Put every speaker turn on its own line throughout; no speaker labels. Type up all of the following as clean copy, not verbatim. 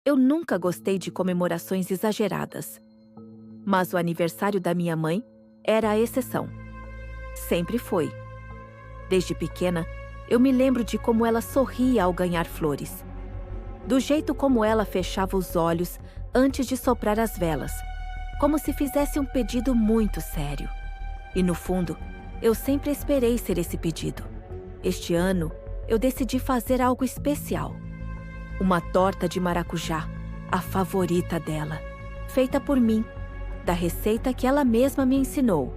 Eu nunca gostei de comemorações exageradas. Mas o aniversário da minha mãe era a exceção. Sempre foi. Desde pequena, eu me lembro de como ela sorria ao ganhar flores. Do jeito como ela fechava os olhos antes de soprar as velas, como se fizesse um pedido muito sério. E no fundo, eu sempre esperei ser esse pedido. Este ano, eu decidi fazer algo especial. Uma torta de maracujá, a favorita dela, feita por mim, da receita que ela mesma me ensinou.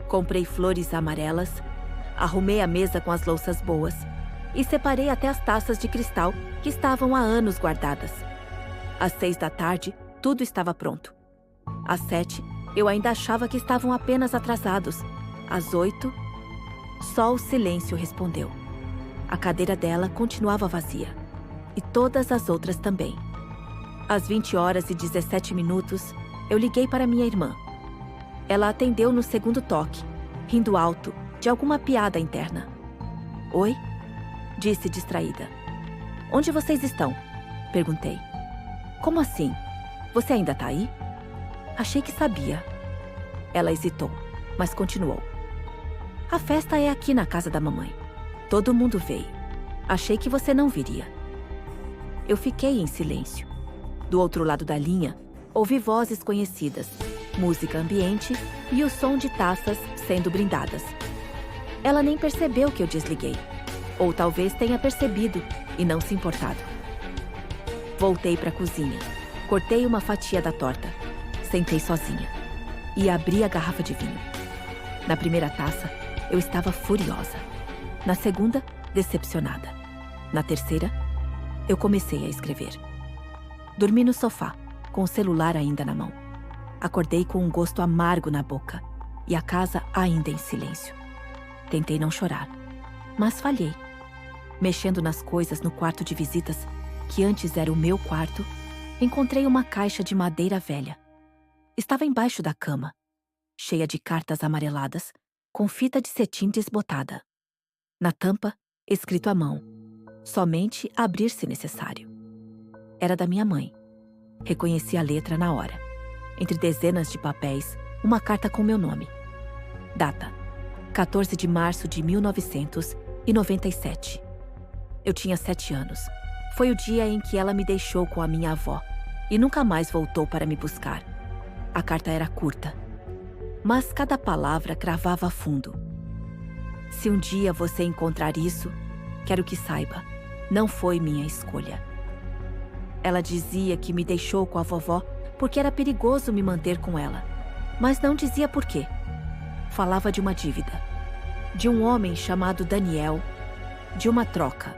Comprei flores amarelas, arrumei a mesa com as louças boas e separei até as taças de cristal que estavam há anos guardadas. Às 6 da tarde, tudo estava pronto. Às 7, eu ainda achava que estavam apenas atrasados. Às 8, só o silêncio respondeu. A cadeira dela continuava vazia. E todas as outras também. Às 20h17, eu liguei para minha irmã. Ela atendeu no segundo toque, rindo alto de alguma piada interna. Oi? Disse distraída. Onde vocês estão? Perguntei. Como assim? Você ainda tá aí? Achei que sabia. Ela hesitou, mas continuou. A festa é aqui na casa da mamãe. Todo mundo veio. Achei que você não viria. Eu fiquei em silêncio. Do outro lado da linha, ouvi vozes conhecidas, música ambiente e o som de taças sendo brindadas. Ela nem percebeu que eu desliguei. Ou talvez tenha percebido e não se importado. Voltei para a cozinha. Cortei uma fatia da torta. Sentei sozinha. E abri a garrafa de vinho. Na primeira taça, eu estava furiosa. Na segunda, decepcionada. Na terceira, eu comecei a escrever. Dormi no sofá, com o celular ainda na mão. Acordei com um gosto amargo na boca e a casa ainda em silêncio. Tentei não chorar, mas falhei. Mexendo nas coisas no quarto de visitas, que antes era o meu quarto, encontrei uma caixa de madeira velha. Estava embaixo da cama, cheia de cartas amareladas, com fita de cetim desbotada. Na tampa, escrito à mão: somente abrir se necessário. Era da minha mãe. Reconheci a letra na hora. Entre dezenas de papéis, uma carta com meu nome. Data: 14 de março de 1997. Eu tinha 7 anos. Foi o dia em que ela me deixou com a minha avó e nunca mais voltou para me buscar. A carta era curta, mas cada palavra cravava fundo. Se um dia você encontrar isso, quero que saiba, não foi minha escolha. Ela dizia que me deixou com a vovó porque era perigoso me manter com ela, mas não dizia por quê. Falava de uma dívida, de um homem chamado Daniel, de uma troca.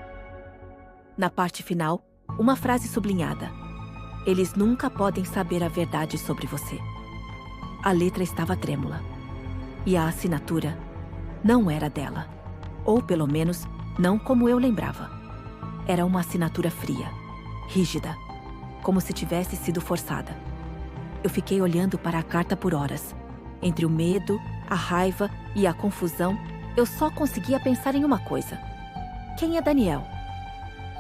Na parte final, uma frase sublinhada: eles nunca podem saber a verdade sobre você. A letra estava trêmula. E a assinatura não era dela. Ou, pelo menos, não como eu lembrava. Era uma assinatura fria, rígida, como se tivesse sido forçada. Eu fiquei olhando para a carta por horas. Entre o medo, a raiva e a confusão, eu só conseguia pensar em uma coisa: quem é Daniel?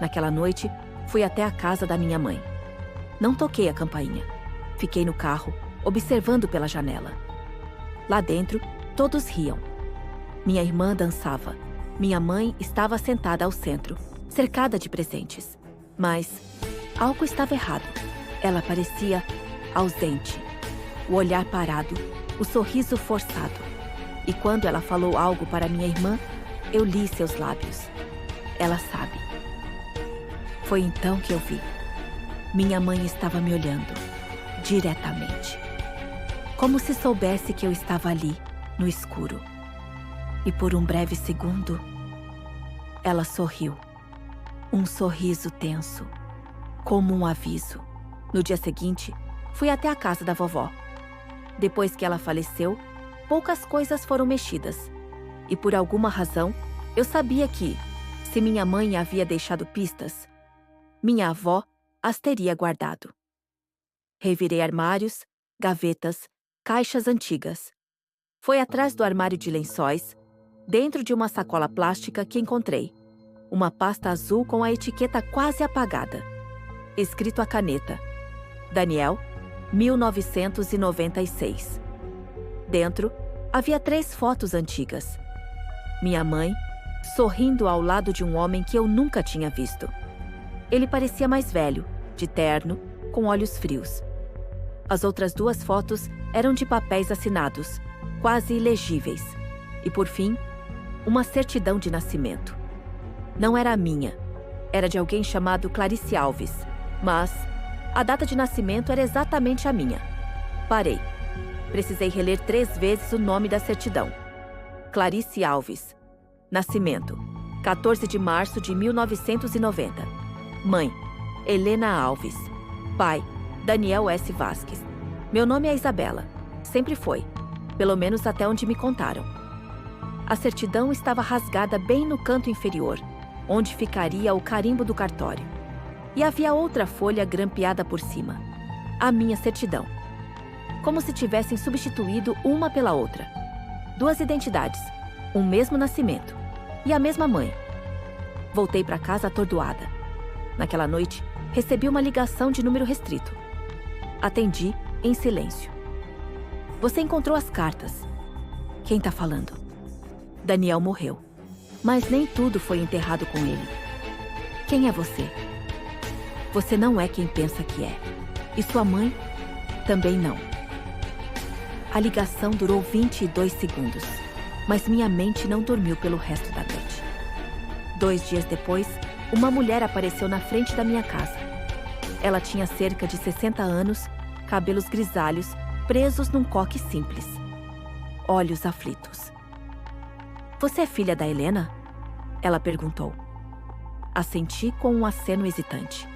Naquela noite, fui até a casa da minha mãe. Não toquei a campainha. Fiquei no carro, observando pela janela. Lá dentro, todos riam. Minha irmã dançava. Minha mãe estava sentada ao centro, cercada de presentes. Mas algo estava errado. Ela parecia ausente. O olhar parado, o sorriso forçado. E quando ela falou algo para minha irmã, eu li seus lábios. Ela sabe. Foi então que eu vi. Minha mãe estava me olhando, diretamente. Como se soubesse que eu estava ali, no escuro. E por um breve segundo, ela sorriu. Um sorriso tenso, como um aviso. No dia seguinte, fui até a casa da vovó. Depois que ela faleceu, poucas coisas foram mexidas. E por alguma razão, eu sabia que, se minha mãe havia deixado pistas, minha avó as teria guardado. Revirei armários, gavetas, caixas antigas. Foi atrás do armário de lençóis, dentro de uma sacola plástica que encontrei. Uma pasta azul com a etiqueta quase apagada. escrito à caneta: Daniel, 1996. Dentro, havia 3 fotos antigas. Minha mãe, sorrindo ao lado de um homem que eu nunca tinha visto. Ele parecia mais velho, de terno, com olhos frios. As outras 2 fotos eram de papéis assinados, quase ilegíveis. E, por fim, uma certidão de nascimento. Não era a minha, era de alguém chamado Clarice Alves, mas a data de nascimento era exatamente a minha. Parei. Precisei reler 3 vezes o nome da certidão. Clarice Alves. Nascimento: 14 de março de 1990. Mãe: Helena Alves. Pai: Daniel S. Vasques. Meu nome é Isabela. Sempre foi. Pelo menos até onde me contaram. A certidão estava rasgada bem no canto inferior, onde ficaria o carimbo do cartório. E havia outra folha grampeada por cima. A minha certidão. Como se tivessem substituído uma pela outra. 2 identidades, um mesmo nascimento e a mesma mãe. Voltei para casa atordoada. Naquela noite, recebi uma ligação de número restrito. Atendi em silêncio. Você encontrou as cartas. Quem tá falando? Daniel morreu. Mas nem tudo foi enterrado com ele. Quem é você? Você não é quem pensa que é. E sua mãe? Também não. A ligação durou 22 segundos, mas minha mente não dormiu pelo resto da noite. 2 dias depois, uma mulher apareceu na frente da minha casa. Ela tinha cerca de 60 anos, cabelos grisalhos, presos num coque simples. Olhos aflitos. Você é filha da Helena? Ela perguntou. Assenti com um aceno hesitante.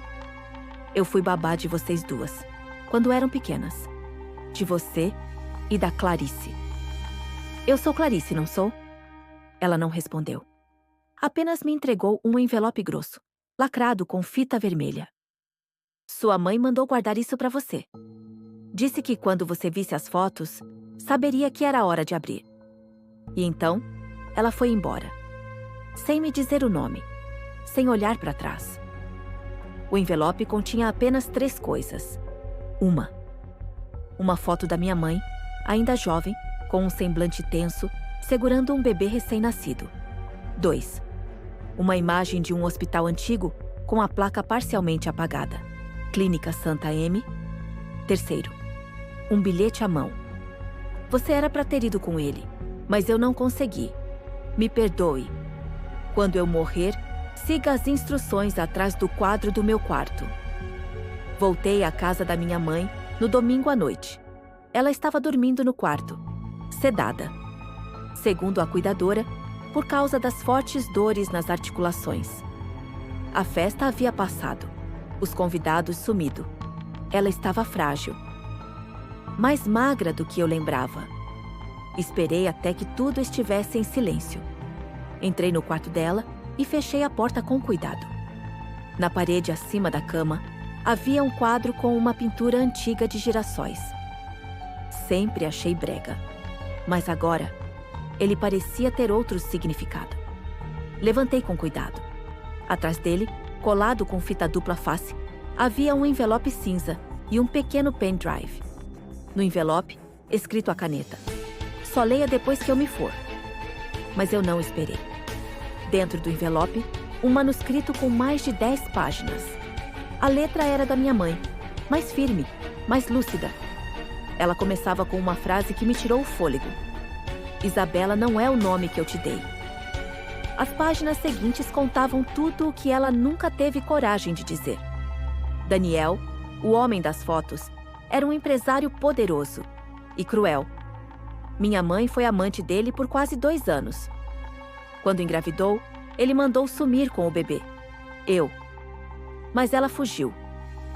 Eu fui babá de vocês 2, quando eram pequenas. De você e da Clarice. Eu sou Clarice, não sou? Ela não respondeu. Apenas me entregou um envelope grosso, lacrado com fita vermelha. Sua mãe mandou guardar isso para você. Disse que quando você visse as fotos, saberia que era hora de abrir. E então, ela foi embora. Sem me dizer o nome, sem olhar para trás. O envelope continha apenas 3 coisas. Uma foto da minha mãe, ainda jovem, com um semblante tenso, segurando um bebê recém-nascido. 2. Uma imagem de um hospital antigo com a placa parcialmente apagada. Clínica Santa M. 3. Um bilhete à mão. Você era para ter ido com ele, mas eu não consegui. Me perdoe. Quando eu morrer, siga as instruções atrás do quadro do meu quarto. Voltei à casa da minha mãe no domingo à noite. Ela estava dormindo no quarto, sedada. Segundo a cuidadora, por causa das fortes dores nas articulações. A festa havia passado, os convidados sumido. Ela estava frágil. Mais magra do que eu lembrava. Esperei até que tudo estivesse em silêncio. Entrei no quarto dela e fechei a porta com cuidado. Na parede acima da cama, havia um quadro com uma pintura antiga de girassóis. Sempre achei brega. Mas agora, ele parecia ter outro significado. Levantei com cuidado. Atrás dele, colado com fita dupla face, havia um envelope cinza e um pequeno pendrive. No envelope, escrito à caneta: só leia depois que eu me for. Mas eu não esperei. Dentro do envelope, um manuscrito com mais de 10 páginas. A letra era da minha mãe, mais firme, mais lúcida. Ela começava com uma frase que me tirou o fôlego. Isabela não é o nome que eu te dei. As páginas seguintes contavam tudo o que ela nunca teve coragem de dizer. Daniel, o homem das fotos, era um empresário poderoso e cruel. Minha mãe foi amante dele por quase 2 anos. Quando engravidou, ele mandou sumir com o bebê. Mas ela fugiu.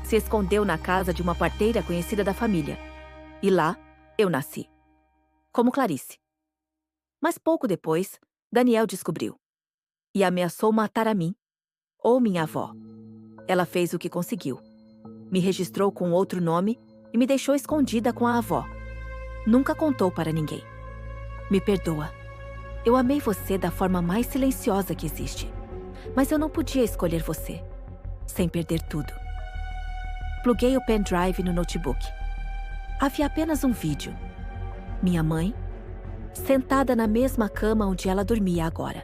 Se escondeu na casa de uma parteira conhecida da família. E lá, eu nasci. Como Clarice. Mas pouco depois, Daniel descobriu. E ameaçou matar a mim, ou minha avó. Ela fez o que conseguiu. Me registrou com outro nome e me deixou escondida com a avó. Nunca contou para ninguém. Me perdoa. Eu amei você da forma mais silenciosa que existe. Mas eu não podia escolher você, sem perder tudo. Pluguei o pendrive no notebook. Havia apenas um vídeo. Minha mãe, sentada na mesma cama onde ela dormia agora.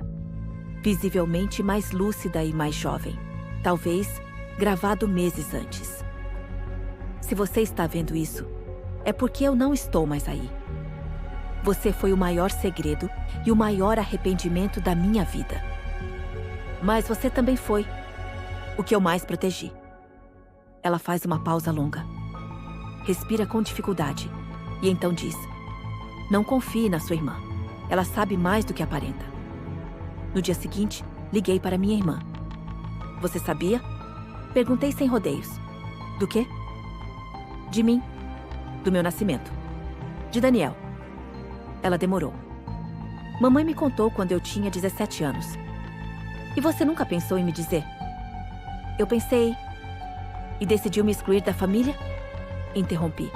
Visivelmente mais lúcida e mais jovem. Talvez gravado meses antes. Se você está vendo isso, é porque eu não estou mais aí. Você foi o maior segredo e o maior arrependimento da minha vida. Mas você também foi o que eu mais protegi. Ela faz uma pausa longa. Respira com dificuldade e então diz: não confie na sua irmã. Ela sabe mais do que aparenta. No dia seguinte, liguei para minha irmã. Você sabia? Perguntei sem rodeios. Do quê? De mim. Do meu nascimento. De Daniel. Ela demorou. Mamãe me contou quando eu tinha 17 anos. E você nunca pensou em me dizer? Eu pensei. E decidiu me excluir da família? Interrompi.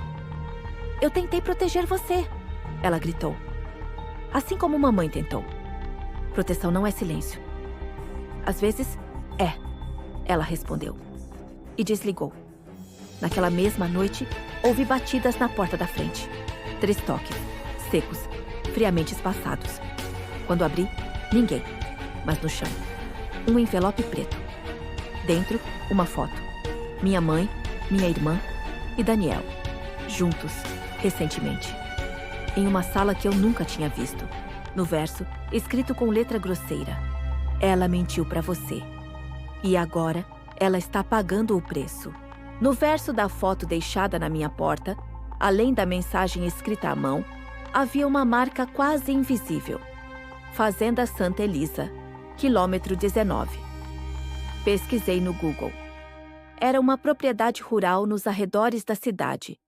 Eu tentei proteger você, ela gritou. Assim como mamãe tentou. Proteção não é silêncio. Às vezes, é, ela respondeu. E desligou. Naquela mesma noite, ouvi batidas na porta da frente. 3 toques, secos, friamente espaçados. Quando abri, ninguém, mas no chão, um envelope preto. Dentro, uma foto. Minha mãe, minha irmã e Daniel, juntos, recentemente. Em uma sala que eu nunca tinha visto. No verso, escrito com letra grosseira: ela mentiu pra você. E agora, ela está pagando o preço. No verso da foto deixada na minha porta, além da mensagem escrita à mão, havia uma marca quase invisível. Fazenda Santa Elisa, quilômetro 19. Pesquisei no Google. Era uma propriedade rural nos arredores da cidade,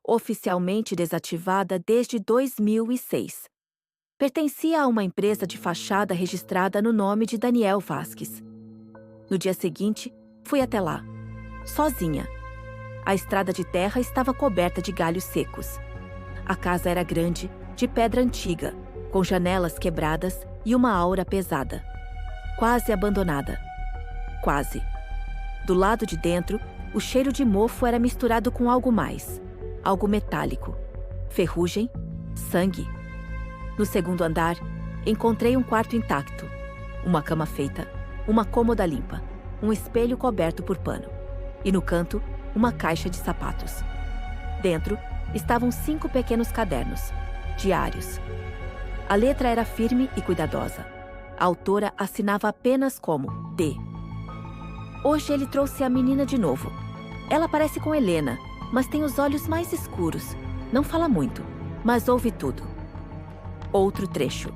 oficialmente desativada desde 2006. Pertencia a uma empresa de fachada registrada no nome de Daniel Vasques. No dia seguinte, fui até lá, sozinha. A estrada de terra estava coberta de galhos secos. A casa era grande, de pedra antiga, com janelas quebradas e uma aura pesada. Quase abandonada. Quase. Do lado de dentro, o cheiro de mofo era misturado com algo mais. Algo metálico. Ferrugem, sangue. No segundo andar, encontrei um quarto intacto. Uma cama feita, uma cômoda limpa, um espelho coberto por pano. E no canto, uma caixa de sapatos. Dentro, estavam 5 pequenos cadernos, diários. A letra era firme e cuidadosa. A autora assinava apenas como D. Hoje ele trouxe a menina de novo. Ela parece com Helena, mas tem os olhos mais escuros. Não fala muito, mas ouve tudo. Outro trecho.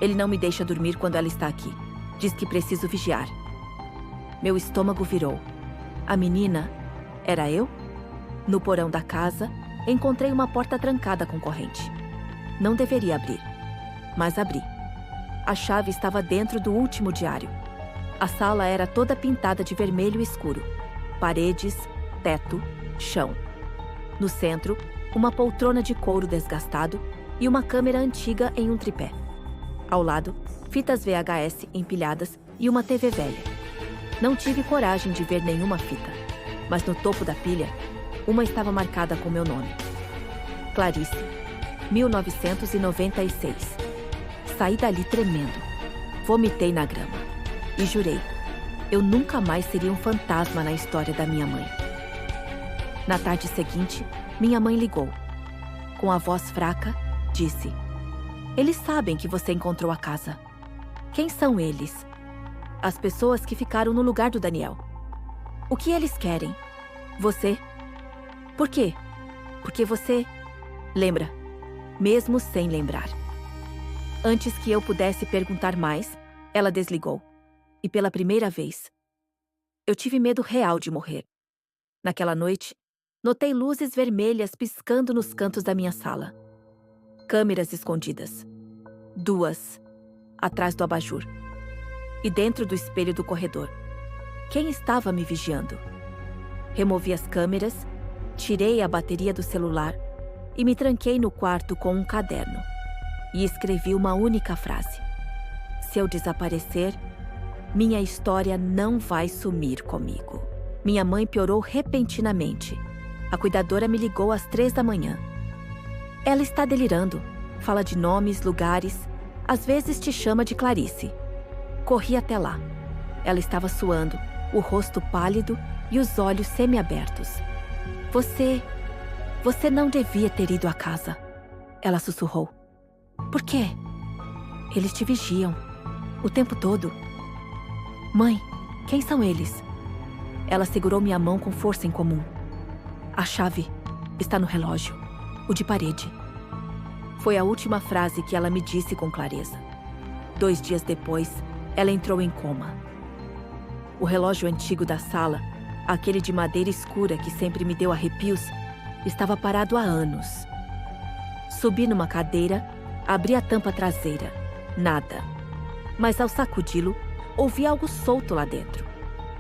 Ele não me deixa dormir quando ela está aqui. Diz que preciso vigiar. Meu estômago virou. A menina era eu? No porão da casa, encontrei uma porta trancada com corrente. Não deveria abrir, mas abri. A chave estava dentro do último diário. A sala era toda pintada de vermelho escuro. Paredes, teto, chão. No centro, uma poltrona de couro desgastado e uma câmera antiga em um tripé. Ao lado, fitas VHS empilhadas e uma TV velha. Não tive coragem de ver nenhuma fita, mas no topo da pilha, uma estava marcada com meu nome. Clarice, 1996. Saí dali tremendo. Vomitei na grama. E jurei, eu nunca mais seria um fantasma na história da minha mãe. Na tarde seguinte, minha mãe ligou. Com a voz fraca, disse: eles sabem que você encontrou a casa. Quem são eles? As pessoas que ficaram no lugar do Daniel. O que eles querem? Você? Por quê? Porque você lembra, mesmo sem lembrar. Antes que eu pudesse perguntar mais, ela desligou. E pela primeira vez, eu tive medo real de morrer. Naquela noite, notei luzes vermelhas piscando nos cantos da minha sala. Câmeras escondidas. 2, atrás do abajur. E dentro do espelho do corredor. Quem estava me vigiando? Removi as câmeras, tirei a bateria do celular e me tranquei no quarto com um caderno. E escrevi uma única frase: se eu desaparecer, minha história não vai sumir comigo. Minha mãe piorou repentinamente. A cuidadora me ligou às 3 da manhã. Ela está delirando. Fala de nomes, lugares. Às vezes te chama de Clarice. Corri até lá. Ela estava suando, o rosto pálido e os olhos semiabertos. Você não devia ter ido à casa. Ela sussurrou. Por quê? Eles te vigiam. O tempo todo. Mãe, quem são eles? Ela segurou minha mão com força incomum. A chave está no relógio. O de parede. Foi a última frase que ela me disse com clareza. 2 dias depois, ela entrou em coma. O relógio antigo da sala, aquele de madeira escura que sempre me deu arrepios, estava parado há anos. Subi numa cadeira, abri a tampa traseira. Nada. Mas ao sacudi-lo, ouvi algo solto lá dentro.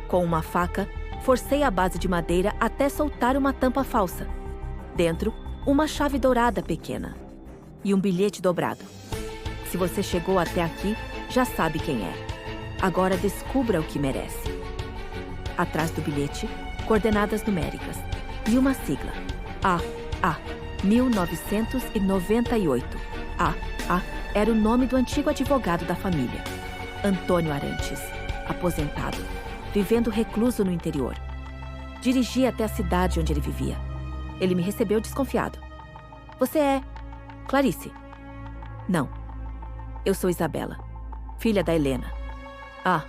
Com uma faca, forcei a base de madeira até soltar uma tampa falsa. Dentro, uma chave dourada pequena. E um bilhete dobrado. Se você chegou até aqui, já sabe quem é. Agora descubra o que merece. Atrás do bilhete, coordenadas numéricas e uma sigla. A. 1998. A era o nome do antigo advogado da família. Antônio Arantes, aposentado, vivendo recluso no interior. Dirigi até a cidade onde ele vivia. Ele me recebeu desconfiado. Você é Clarice? Não. Eu sou Isabela, filha da Helena. Ah,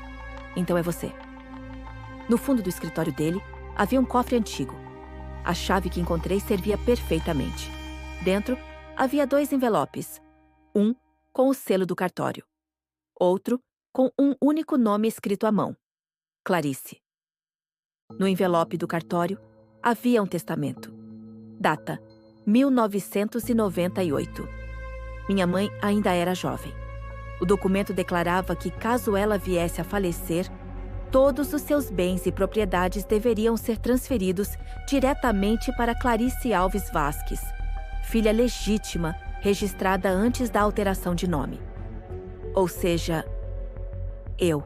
então é você. No fundo do escritório dele, havia um cofre antigo. A chave que encontrei servia perfeitamente. Dentro, havia 2 envelopes. Um com o selo do cartório. Outro com um único nome escrito à mão. Clarice. No envelope do cartório, havia um testamento. Data: 1998. Minha mãe ainda era jovem. O documento declarava que, caso ela viesse a falecer, todos os seus bens e propriedades deveriam ser transferidos diretamente para Clarice Alves Vasques, filha legítima, registrada antes da alteração de nome. Ou seja, eu.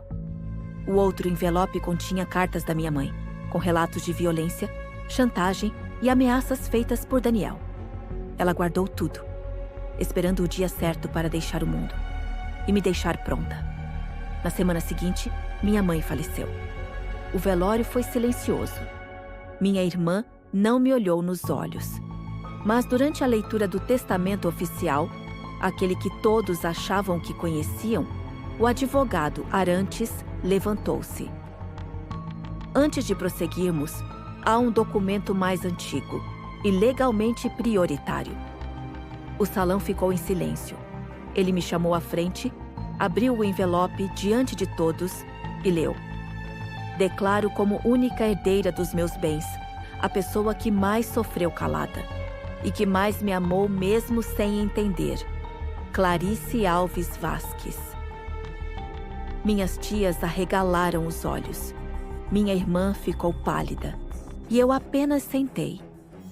O outro envelope continha cartas da minha mãe, com relatos de violência, chantagem e ameaças feitas por Daniel. Ela guardou tudo, esperando o dia certo para deixar o mundo e me deixar pronta. Na semana seguinte, minha mãe faleceu. O velório foi silencioso. Minha irmã não me olhou nos olhos. Mas durante a leitura do testamento oficial, aquele que todos achavam que conheciam, o advogado Arantes levantou-se. Antes de prosseguirmos, há um documento mais antigo e legalmente prioritário. O salão ficou em silêncio. Ele me chamou à frente, abriu o envelope diante de todos e leu. Declaro como única herdeira dos meus bens a pessoa que mais sofreu calada e que mais me amou mesmo sem entender, Clarice Alves Vasques. Minhas tias arregalaram os olhos. Minha irmã ficou pálida e eu apenas sentei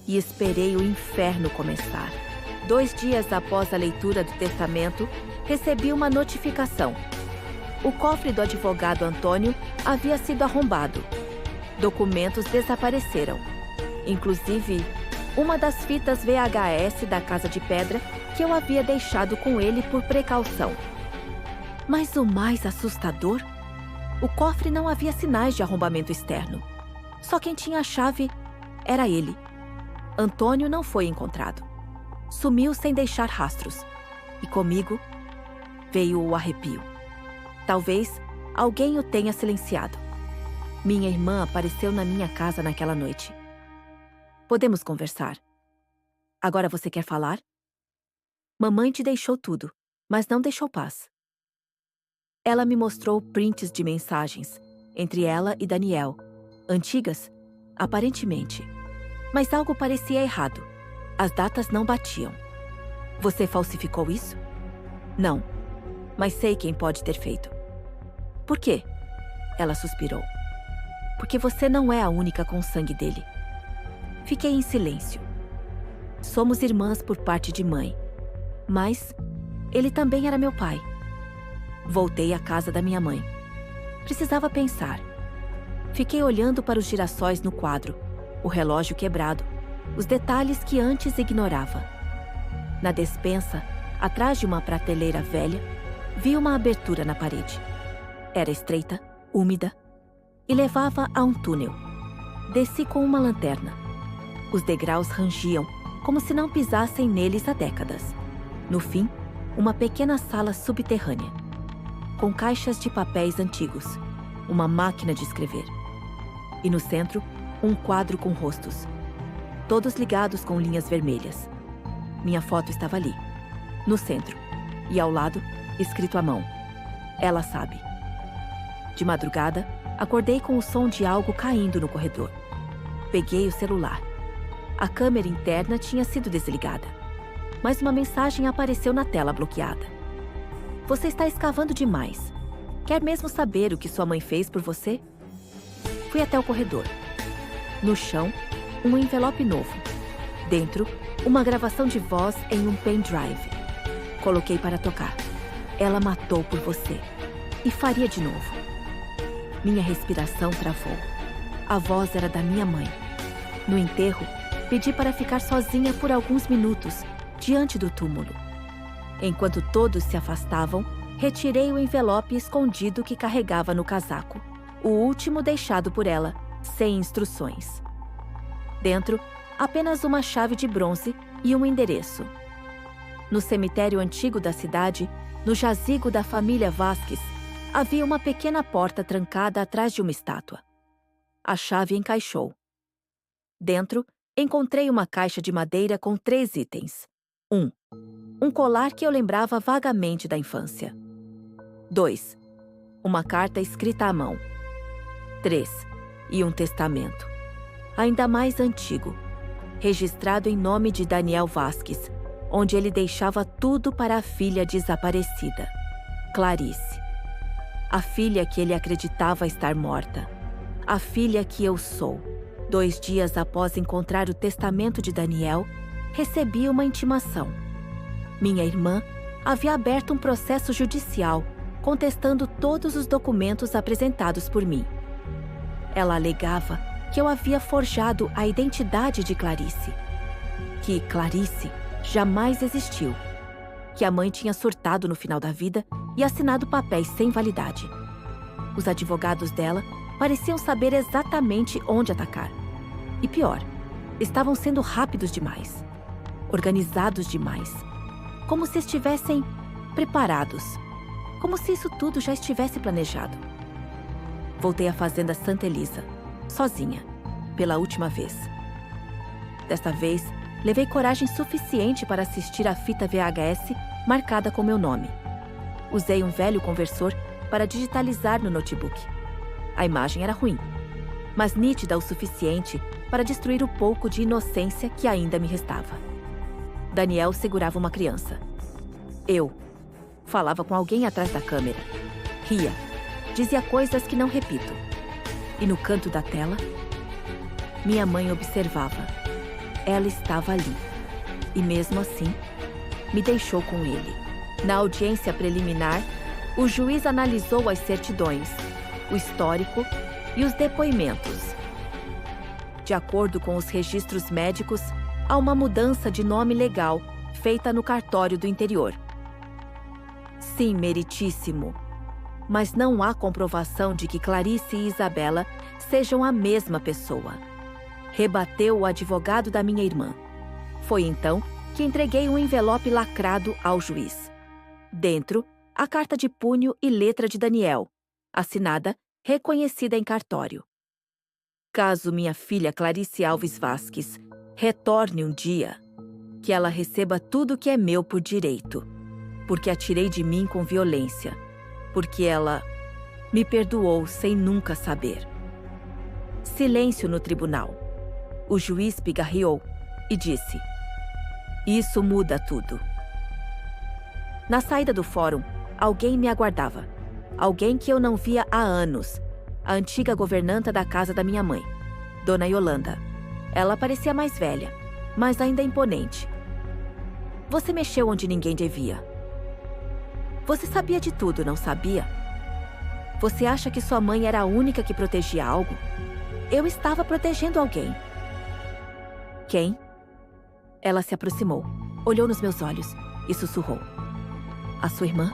e esperei o inferno começar. 2 dias após a leitura do testamento, recebi uma notificação. O cofre do advogado Antônio havia sido arrombado. Documentos desapareceram. Inclusive, uma das fitas VHS da Casa de Pedra que eu havia deixado com ele por precaução. Mas o mais assustador? O cofre não havia sinais de arrombamento externo. Só quem tinha a chave era ele. Antônio não foi encontrado. Sumiu sem deixar rastros. E comigo veio o arrepio. Talvez alguém o tenha silenciado. Minha irmã apareceu na minha casa naquela noite. Podemos conversar. Agora você quer falar? Mamãe te deixou tudo, mas não deixou paz. Ela me mostrou prints de mensagens, entre ela e Daniel. Antigas, aparentemente. Mas algo parecia errado. As datas não batiam. Você falsificou isso? Não, mas sei quem pode ter feito. Por quê? Ela suspirou. Porque você não é a única com sangue dele. Fiquei em silêncio. Somos irmãs por parte de mãe, mas ele também era meu pai. Voltei à casa da minha mãe. Precisava pensar. Fiquei olhando para os girassóis no quadro, o relógio quebrado, os detalhes que antes ignorava. Na despensa, atrás de uma prateleira velha, vi uma abertura na parede. Era estreita, úmida, e levava a um túnel. Desci com uma lanterna. Os degraus rangiam, como se não pisassem neles há décadas. No fim, uma pequena sala subterrânea, com caixas de papéis antigos, uma máquina de escrever. E no centro, um quadro com rostos, todos ligados com linhas vermelhas. Minha foto estava ali, no centro, e ao lado, escrito à mão: "Ela sabe". De madrugada, acordei com o som de algo caindo no corredor. Peguei o celular. A câmera interna tinha sido desligada, mas uma mensagem apareceu na tela bloqueada. "Você está escavando demais. Quer mesmo saber o que sua mãe fez por você?" Fui até o corredor. No chão, um envelope novo. Dentro, uma gravação de voz em um pendrive. Coloquei para tocar. "Ela matou por você. E faria de novo." Minha respiração travou. A voz era da minha mãe. No enterro, pedi para ficar sozinha por alguns minutos, diante do túmulo. Enquanto todos se afastavam, retirei o envelope escondido que carregava no casaco, o último deixado por ela, sem instruções. Dentro, apenas uma chave de bronze e um endereço. No cemitério antigo da cidade, no jazigo da família Vasquez, havia uma pequena porta trancada atrás de uma estátua. A chave encaixou. Dentro, encontrei uma caixa de madeira com 3 itens. 1. Um colar que eu lembrava vagamente da infância. 2. Uma carta escrita à mão. 3. E um testamento, ainda mais antigo, registrado em nome de Daniel Vasquez, onde ele deixava tudo para a filha desaparecida, Clarice. A filha que ele acreditava estar morta. A filha que eu sou. 2 dias após encontrar o testamento de Daniel, recebi uma intimação. Minha irmã havia aberto um processo judicial, contestando todos os documentos apresentados por mim. Ela alegava que eu havia forjado a identidade de Clarice, que Clarice jamais existiu, que a mãe tinha surtado no final da vida e assinado papéis sem validade. Os advogados dela pareciam saber exatamente onde atacar. E pior, estavam sendo rápidos demais, organizados demais, como se estivessem preparados, como se isso tudo já estivesse planejado. Voltei à fazenda Santa Elisa, sozinha, pela última vez. Desta vez, levei coragem suficiente para assistir à fita VHS marcada com meu nome. Usei um velho conversor para digitalizar no notebook. A imagem era ruim, mas nítida o suficiente para destruir o pouco de inocência que ainda me restava. Daniel segurava uma criança. Eu falava com alguém atrás da câmera. Ria. Dizia coisas que não repito. E no canto da tela, minha mãe observava. Ela estava ali. E mesmo assim, me deixou com ele. Na audiência preliminar, o juiz analisou as certidões, o histórico e os depoimentos. De acordo com os registros médicos, há uma mudança de nome legal feita no cartório do interior. Sim, meritíssimo. Mas não há comprovação de que Clarice e Isabela sejam a mesma pessoa. Rebateu o advogado da minha irmã. Foi então que entreguei um envelope lacrado ao juiz. Dentro, a carta de punho e letra de Daniel, assinada, reconhecida em cartório. Caso minha filha Clarice Alves Vasquez retorne um dia, que ela receba tudo que é meu por direito, porque a tirei de mim com violência, porque ela me perdoou sem nunca saber. Silêncio no tribunal. O juiz pigarreou e disse: "Isso muda tudo." Na saída do fórum, alguém me aguardava. Alguém que eu não via há anos. A antiga governanta da casa da minha mãe, Dona Yolanda. Ela parecia mais velha, mas ainda imponente. "Você mexeu onde ninguém devia. Você sabia de tudo, não sabia?" Você acha que sua mãe era a única que protegia algo? Eu estava protegendo alguém. Quem? Ela se aproximou, olhou nos meus olhos e sussurrou. A sua irmã?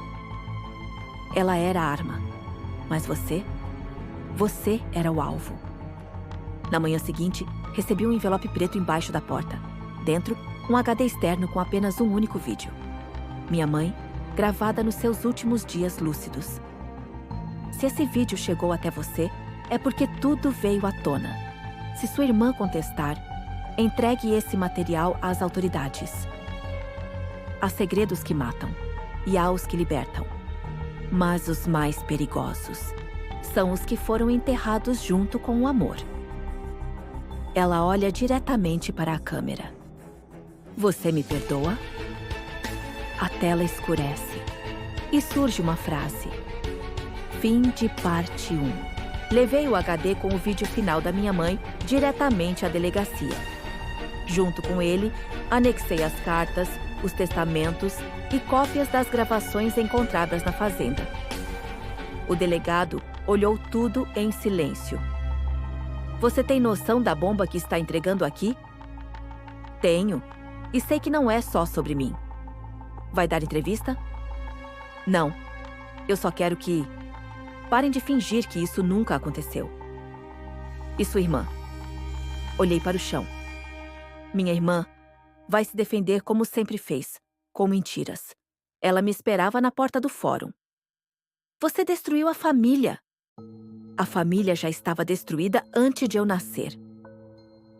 Ela era a arma. Mas você? Você era o alvo. Na manhã seguinte, recebi um envelope preto embaixo da porta. Dentro, um HD externo com apenas um único vídeo. Minha mãe, gravada nos seus últimos dias lúcidos. Se esse vídeo chegou até você, é porque tudo veio à tona. Se sua irmã contestar, entregue esse material às autoridades. Há segredos que matam e há os que libertam. Mas os mais perigosos são os que foram enterrados junto com o amor. Ela olha diretamente para a câmera. Você me perdoa? A tela escurece e surge uma frase. Fim de parte 1. Levei o HD com o vídeo final da minha mãe diretamente à delegacia. Junto com ele, anexei as cartas, os testamentos e cópias das gravações encontradas na fazenda. O delegado olhou tudo em silêncio. Você tem noção da bomba que está entregando aqui? Tenho. E sei que não é só sobre mim. Vai dar entrevista? Não. Eu só quero que... Parem de fingir que isso nunca aconteceu. E sua irmã? Olhei para o chão. Minha irmã vai se defender como sempre fez, com mentiras. Ela me esperava na porta do fórum. Você destruiu a família. A família já estava destruída antes de eu nascer.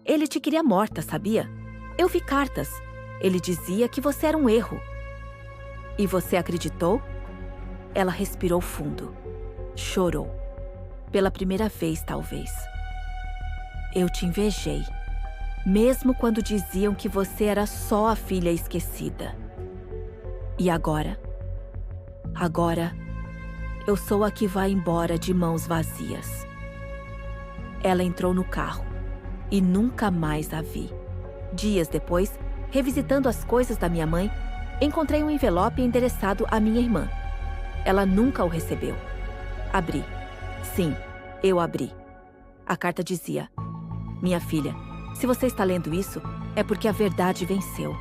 Ele te queria morta, sabia? Eu vi cartas. Ele dizia que você era um erro. E você acreditou? Ela respirou fundo. Chorou. Pela primeira vez, talvez. Eu te invejei. Mesmo quando diziam que você era só a filha esquecida. E agora? Agora, eu sou a que vai embora de mãos vazias. Ela entrou no carro e nunca mais a vi. Dias depois, revisitando as coisas da minha mãe, encontrei um envelope endereçado à minha irmã. Ela nunca o recebeu. Abri. Sim, eu abri. A carta dizia: minha filha, se você está lendo isso, é porque a verdade venceu.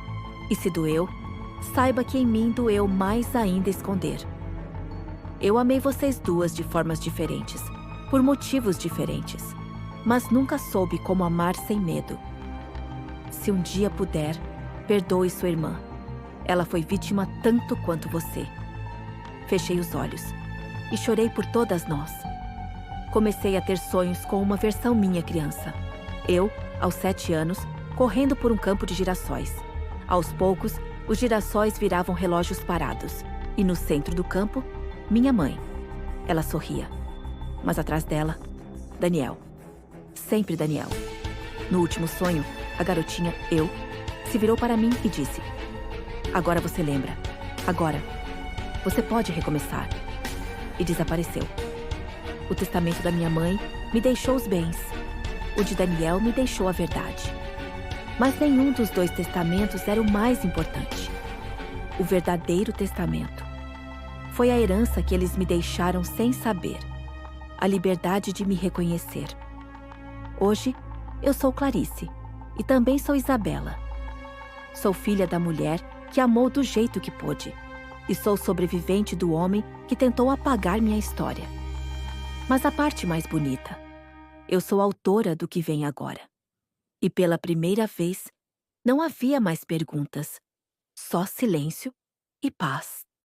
E se doeu, saiba que em mim doeu mais ainda esconder. Eu amei vocês duas de formas diferentes, por motivos diferentes, mas nunca soube como amar sem medo. Se um dia puder, perdoe sua irmã. Ela foi vítima tanto quanto você. Fechei os olhos e chorei por todas nós. Comecei a ter sonhos com uma versão minha criança. Eu, aos 7 anos, correndo por um campo de girassóis. Aos poucos, os girassóis viravam relógios parados. E no centro do campo, minha mãe. Ela sorria. Mas atrás dela, Daniel. Sempre Daniel. No último sonho, a garotinha, eu, se virou para mim e disse: agora você lembra. Agora. Você pode recomeçar. E desapareceu. O testamento da minha mãe me deixou os bens. O de Daniel me deixou a verdade. Mas nenhum dos dois testamentos era o mais importante. O verdadeiro testamento. Foi a herança que eles me deixaram sem saber. A liberdade de me reconhecer. Hoje, eu sou Clarice. E também sou Isabela. Sou filha da mulher que amou do jeito que pôde. E sou sobrevivente do homem que tentou apagar minha história. Mas a parte mais bonita: eu sou autora do que vem agora. E pela primeira vez, não havia mais perguntas. Só silêncio e paz.